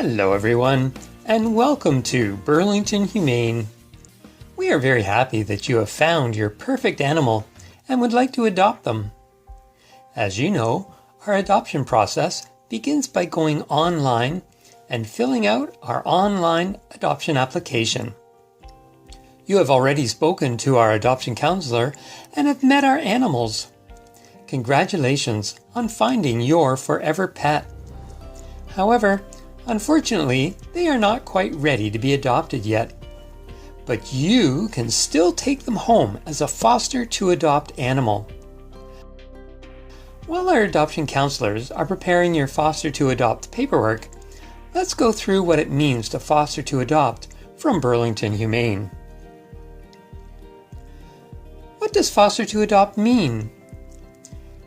Hello everyone, and welcome to Burlington Humane. We are very happy that you have found your perfect animal and would like to adopt them. As you know, our adoption process begins by going online and filling out our online adoption application. You have already spoken to our adoption counselor and have met our animals. Congratulations on finding your forever pet. However, unfortunately, they are not quite ready to be adopted yet. But you can still take them home as a foster to adopt animal. While our adoption counselors are preparing your foster to adopt paperwork, let's go through what it means to foster to adopt from Burlington Humane. What does foster to adopt mean?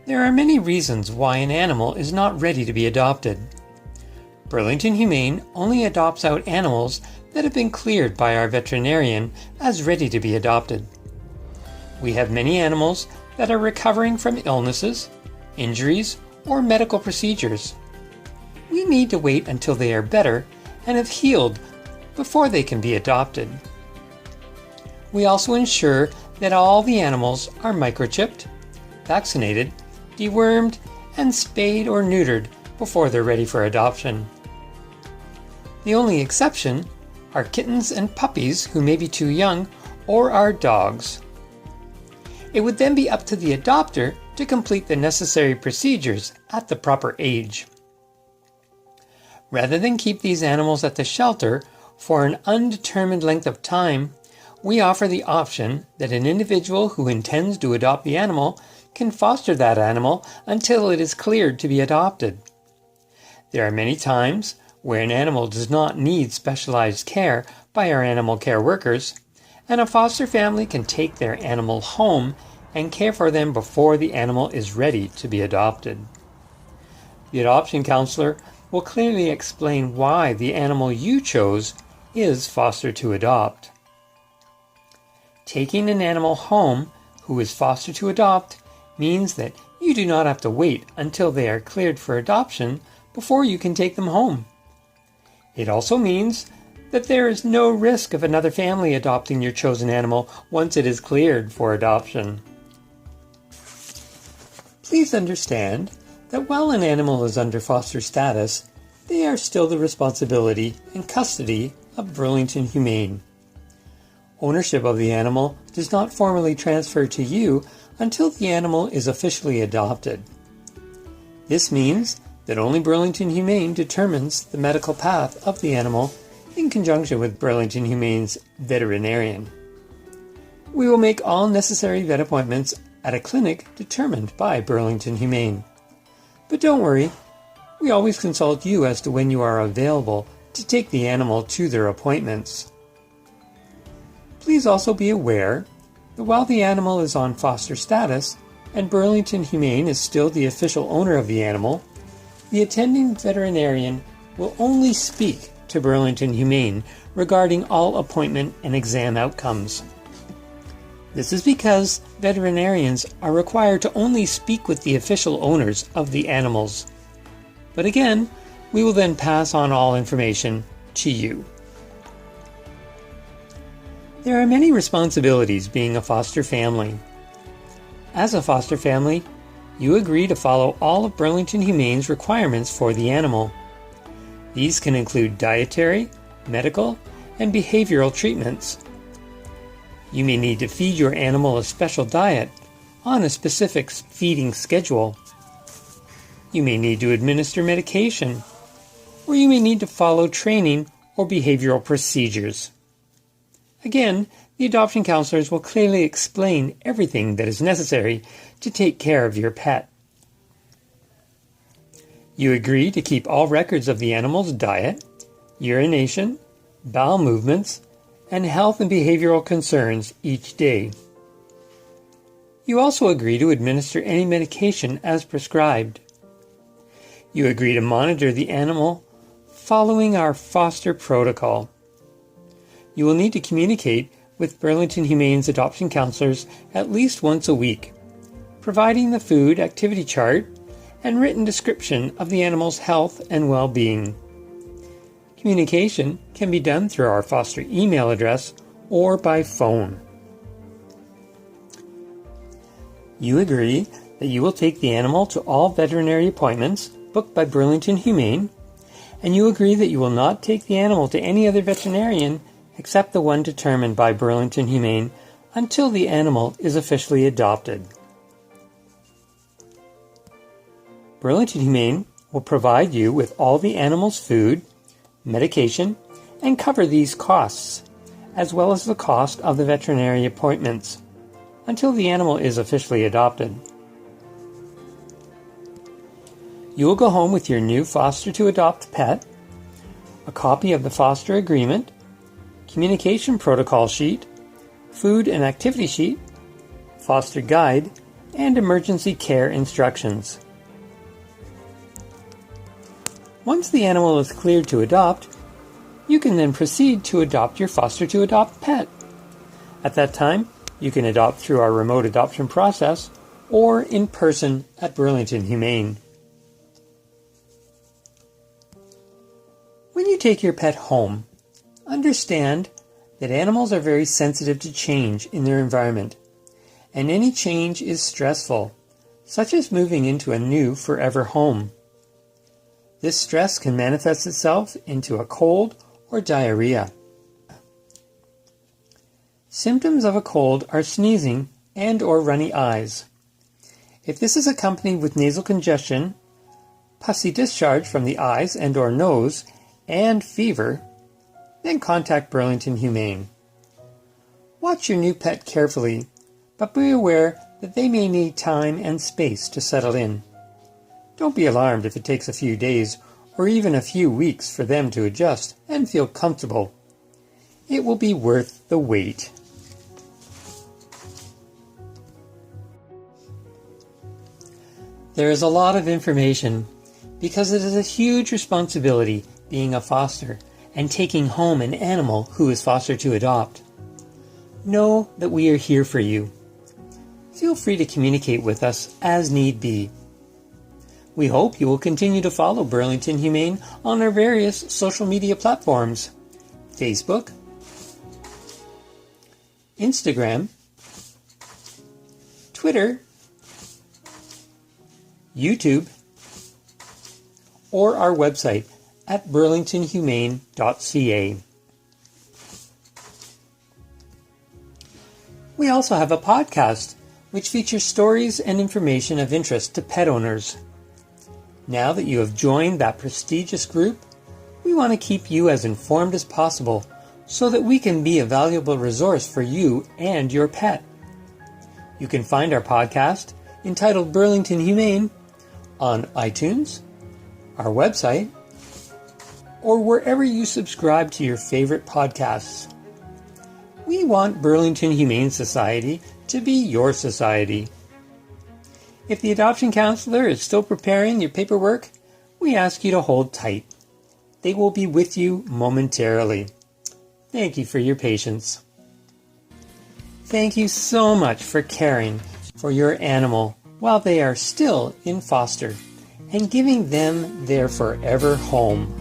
There are many reasons why an animal is not ready to be adopted. Burlington Humane only adopts out animals that have been cleared by our veterinarian as ready to be adopted. We have many animals that are recovering from illnesses, injuries, or medical procedures. We need to wait until they are better and have healed before they can be adopted. We also ensure that all the animals are microchipped, vaccinated, dewormed, and spayed or neutered before they're ready for adoption. The only exception are kittens and puppies who may be too young, or our dogs. It would then be up to the adopter to complete the necessary procedures at the proper age. Rather than keep these animals at the shelter for an undetermined length of time, we offer the option that an individual who intends to adopt the animal can foster that animal until it is cleared to be adopted. There are many times where an animal does not need specialized care by our animal care workers, and a foster family can take their animal home and care for them before the animal is ready to be adopted. The adoption counselor will clearly explain why the animal you chose is foster to adopt. Taking an animal home who is foster to adopt means that you do not have to wait until they are cleared for adoption before you can take them home. It also means that there is no risk of another family adopting your chosen animal once it is cleared for adoption. Please understand that while an animal is under foster status, they are still the responsibility and custody of Burlington Humane. Ownership of the animal does not formally transfer to you until the animal is officially adopted. This means that only Burlington Humane determines the medical path of the animal in conjunction with Burlington Humane's veterinarian. We will make all necessary vet appointments at a clinic determined by Burlington Humane. But don't worry, we always consult you as to when you are available to take the animal to their appointments. Please also be aware that while the animal is on foster status and Burlington Humane is still the official owner of the animal, the attending veterinarian will only speak to Burlington Humane regarding all appointment and exam outcomes. This is because veterinarians are required to only speak with the official owners of the animals. But again, we will then pass on all information to you. There are many responsibilities being a foster family. As a foster family, you agree to follow all of Burlington Humane's requirements for the animal. These can include dietary, medical, and behavioral treatments. You may need to feed your animal a special diet on a specific feeding schedule. You may need to administer medication, or you may need to follow training or behavioral procedures. Again, the adoption counselors will clearly explain everything that is necessary to take care of your pet. You agree to keep all records of the animal's diet, urination, bowel movements, and health and behavioral concerns each day. You also agree to administer any medication as prescribed. You agree to monitor the animal following our foster protocol. You will need to communicate with Burlington Humane's adoption counselors at least once a week, providing the food activity chart and written description of the animal's health and well-being. Communication can be done through our foster email address or by phone. You agree that you will take the animal to all veterinary appointments booked by Burlington Humane, and you agree that you will not take the animal to any other veterinarian except the one determined by Burlington Humane until the animal is officially adopted. Burlington Humane will provide you with all the animal's food, medication, and cover these costs, as well as the cost of the veterinary appointments, until the animal is officially adopted. You will go home with your new foster-to-adopt pet, a copy of the foster agreement, communication protocol sheet, food and activity sheet, foster guide, and emergency care instructions. Once the animal is cleared to adopt, you can then proceed to adopt your foster-to-adopt pet. At that time, you can adopt through our remote adoption process or in person at Burlington Humane. When you take your pet home, understand that animals are very sensitive to change in their environment, and any change is stressful, such as moving into a new forever home. This stress can manifest itself into a cold or diarrhea. Symptoms of a cold are sneezing and or runny eyes. If this is accompanied with nasal congestion, pussy discharge from the eyes and or nose, and fever, then contact Burlington Humane. Watch your new pet carefully, but be aware that they may need time and space to settle in. Don't be alarmed if it takes a few days or even a few weeks for them to adjust and feel comfortable. It will be worth the wait. There is a lot of information because it is a huge responsibility being a foster and taking home an animal who is fostered to adopt. Know that we are here for you. Feel free to communicate with us as need be. We hope you will continue to follow Burlington Humane on our various social media platforms: Facebook, Instagram, Twitter, YouTube, or our website at burlingtonhumane.ca. We also have a podcast which features stories and information of interest to pet owners. Now that you have joined that prestigious group, we want to keep you as informed as possible so that we can be a valuable resource for you and your pet. You can find our podcast, entitled Burlington Humane, on iTunes, our website, or wherever you subscribe to your favorite podcasts. We want Burlington Humane Society to be your society. If the adoption counselor is still preparing your paperwork, we ask you to hold tight. They will be with you momentarily. Thank you for your patience. Thank you so much for caring for your animal while they are still in foster and giving them their forever home.